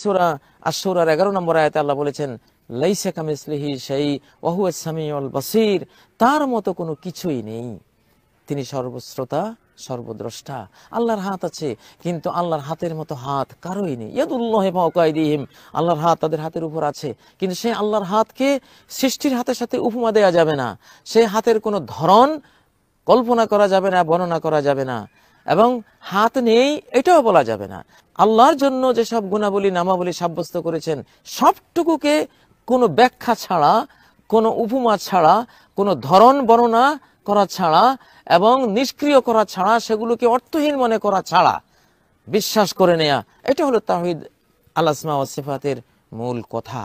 সূরা আশ-শূরার 11 নম্বর আয়াতে আল্লাহ বলেছেন, লাইসা কামিসলিহি শাই ওয়া হুয়াস সামিউল বাসীর, তার মতো কোনো কিছুই নেই, তিনি সর্বশ্রোতা সর্বদ্রষ্টা। আল্লাহর হাত আছে, কিন্তু আল্লাহর হাতের মতো হাত কারোই নেই। ইয়াদুল্লাহি ফাওকা আইদিহিম, আল্লাহর হাত তাদের হাতের উপর আছে, কিন্তু সেই আল্লাহর হাতকে সৃষ্টির হাতের সাথে উপমা দেওয়া যাবে না। সেই হাতের কোনো ধরন কল্পনা করা যাবে না, বর্ণনা করা যাবে না, এবং হাত নেই এটাও বলা যাবে না। আল্লাহর জন্য যেসব গুণাবলী নামাবলী সাব্যস্ত করেছেন, সবটুকুকে কোনো ব্যাখ্যা ছাড়া, কোনো উপমা ছাড়া, কোনো ধরন বর্ণনা করা ছাড়া এবং নিষ্ক্রিয় করা ছাড়া, সেগুলোকে অর্থহীন মনে করা ছাড়া বিশ্বাস করে নেয়া, এটা হলো তাওহীদ আল আসমা ওয়াস সিফাতের মূল কথা।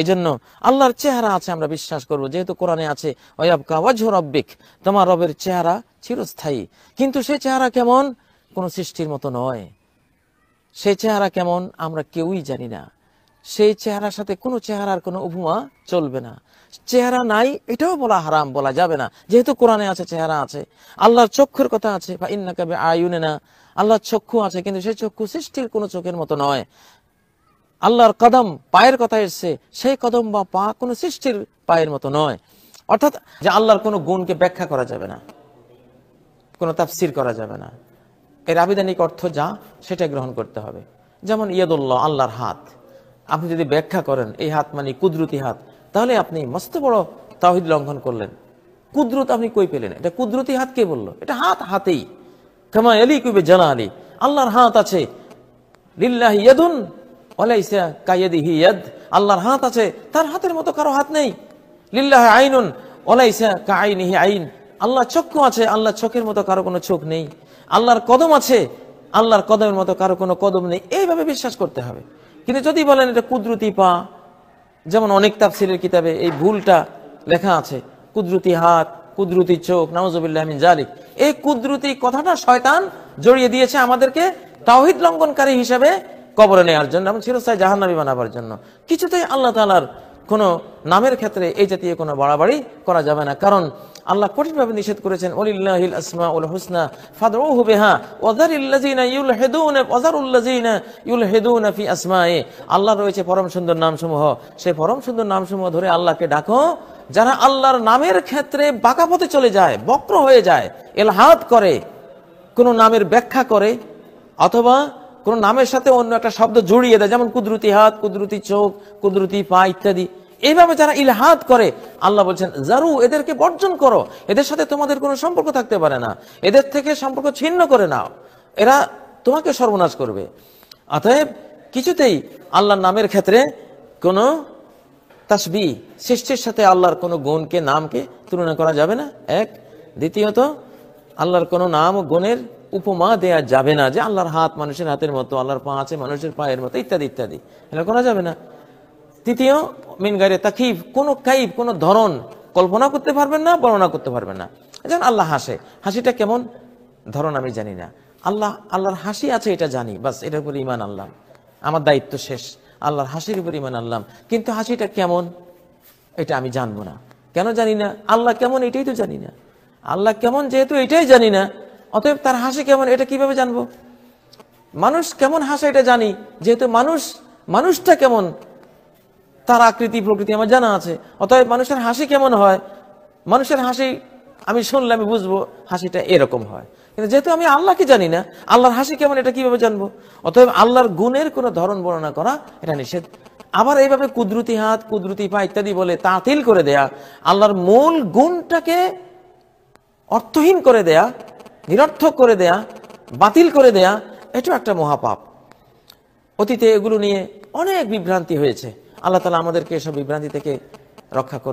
এই জন্য আল্লাহর চেহারা আছে আমরা বিশ্বাস করব, যেহেতু কোরআনে আছে ওয়ায়াবকা ওয়াজহু রাব্বিক, তোমার রবের চেহারা চিরস্থায়ী। কিন্তু সেই চেহারা কেমন? কোনো সৃষ্টির মতো নয়। সেই চেহারা কেমন আমরা কেউই জানি না। সেই চেহারার সাথে কোনো চেহারার কোনো উপমা চলবে না। চেহারা নাই এটাও বলা হারাম, বলা যাবে না, যেহেতু কোরআনে আছে চেহারা আছে। আল্লাহর চক্ষুর কথা আছে, ফা ইন্নাকা বিআয়ুনিনা, আল্লাহর চক্ষু আছে, কিন্তু সেই চক্ষু সৃষ্টির কোনো চোখের মতো নয়। আল্লাহর কদম, পায়ের কথা এসছে, সেই কদম বা পা কোনো সৃষ্টির পায়ের মতো নয়। অর্থাৎ যে আল্লাহর কোনো গুণকে ব্যাখ্যা করা যাবে না, কোনো তাফসির করা যাবে না। এর আবিধানিক অর্থ যা, সেটা গ্রহণ করতে হবে। যেমন ইয়াদুল্লাহ, আল্লাহর হাত, আপনি যদি ব্যাখ্যা করেন এই হাত মানে কুদরতি হাত, তাহলে আপনি মস্ত বড় তাওহীদ লঙ্ঘন করলেন। কুদরত আপনি কই পেলেন? এটা কুদরতি হাত কে বললো? এটা হাত হাতেই, কামা ইয়ালিকু বিজালালি, আল্লাহর হাত আছে। লিল্লাহি ইয়াদুন ওয়ালাইসা কায়াদিহি ইয়াদ, আল্লাহর হাত আছে, তার হাতের মতো কারো হাত নেই। লিল্লাহি আইনুন ওয়ালাইসা কাআইনিহি আইন, আল্লাহ চক্ষু আছে, আল্লাহ চোখের মতো কারো কোনো চোখ নেই। আল্লাহর কদম আছে, আল্লাহর কদমের মতো কারো কোনো কদম নেই। এইভাবে বিশ্বাস করতে হবে। কিন্তু যদি বলেন এটা কুদরতি পা, যেমন অনেক তাফসীরের কিতাবে এই ভুলটা লেখা আছে, কুদরতি হাত, কুদরতি চোখ, নাউযুবিল্লাহি মিন যালিক। এই কুদরতি কথাটা শয়তান জড়িয়ে দিয়েছে আমাদেরকে তাওহীদ লঙ্ঘনকারী হিসেবে কবরে নেওয়ার জন্য এবং চিরস্থায়ী জাহান্নামী বানাবার জন্য। কিছুতেই আল্লাহ তাআলার কোনো নামের ক্ষেত্রে এই জাতীয় কোনো বাড়াবাড়ি করা যাবে না, কারণ আল্লাহ কঠিনভাবে নিষেধ করেছেন, ওয়ালিল্লাহিল আসমাউল হুসনা ফাদউহু বিহা ওয়াযারিল্লাযিনা ইউলহিদুনা ফি আসমায়ে, আল্লাহর রয়েছে পরম সুন্দর নামসমূহ, সেই পরম সুন্দর নামসমূহ ধরে আল্লাহকে ডাকো। যারা আল্লাহর নামের ক্ষেত্রে বাঁকা পথে চলে যায়, বক্র হয়ে যায়, ইলহাদ করে, কোন নামের ব্যাখ্যা করে, অথবা কোন নামের সাথে অন্য একটা শব্দ জড়িয়ে দেয়, যেমন কুদরতি হাত, কুদরতি চোখ, কুদরতি পা ইত্যাদি, এইভাবে যারা ইলহাদ করে, আল্লাহ বলছেন জারু, এদেরকে বর্জন করো, এদের সাথে তোমাদের কোনো সম্পর্ক থাকতে পারে না, এদের থেকে সম্পর্ক ছিন্ন করে নাও, এরা তোমাকে সর্বনাশ করবে। অতএব কিছুতেই আল্লাহর নামের ক্ষেত্রে কোনো তাসবিহ, সৃষ্টির সাথে আল্লাহর কোনো গুণকে, নামকে তুলনা করা যাবে না, এক। দ্বিতীয়ত আল্লাহর কোনো নাম ও গুণের উপমা দেয়া যাবে না, যে আল্লাহর হাত মানুষের হাতের মতো, আল্লাহর পা আছে মানুষের পায়ের মতো, ইত্যাদি ইত্যাদি, এটা করা যাবে না। তৃতীয়, মিন গায়রে তাকিফ, কোন কাইফ, কোন ধরন কল্পনা করতে পারবেন না, বর্ণনা করতে পারবেন না। যেমন আল্লাহ হাসে, হাসিটা কেমন ধরন আমি জানি না, আল্লাহর হাসি আছে এটা জানি, বাস এটার উপর ঈমান আনলাম, আমার দায়িত্ব শেষ, আল্লাহর হাসির উপর ঈমান আনলাম। কিন্তু হাসিটা কেমন এটা আমি জানবো না। কেন জানি না? আল্লাহ কেমন এটাই তো জানি না। আল্লাহ কেমন যেহেতু এটাই জানি না, অতএব তার হাসি কেমন এটা কিভাবে জানবো? মানুষ কেমন হাসে এটা জানি, যেহেতু মানুষটা কেমন তার আকৃতি প্রকৃতি আমার জানা আছে, অতএব মানুষের হাসি কেমন হয়, মানুষের হাসি আমি শুনলে আমি বুঝবো হাসিটা এরকম হয়। কিন্তু যেহেতু আমি আল্লাহকে জানি না, আল্লাহর হাসি কেমন এটা কিভাবে জানবো? অতএব আল্লাহর গুণের কোনো ধরন বর্ণনা করা এটা নিষেধ। আবার এইভাবে কুদরতি হাত, কুদরতি পা ইত্যাদি বলে তাতিল করে দেয়া, আল্লাহর মূল গুণটাকে অর্থহীন করে দেয়া, নিরর্থক করে দেয়া, বাতিল করে দেয়া, এটাও একটা মহাপাপ। অতীতে এগুলো নিয়ে অনেক বিভ্রান্তি হয়েছে। আল্লাহ তাআলা আমাদেরকে এসব বিভ্রান্তি থেকে রক্ষা করুন।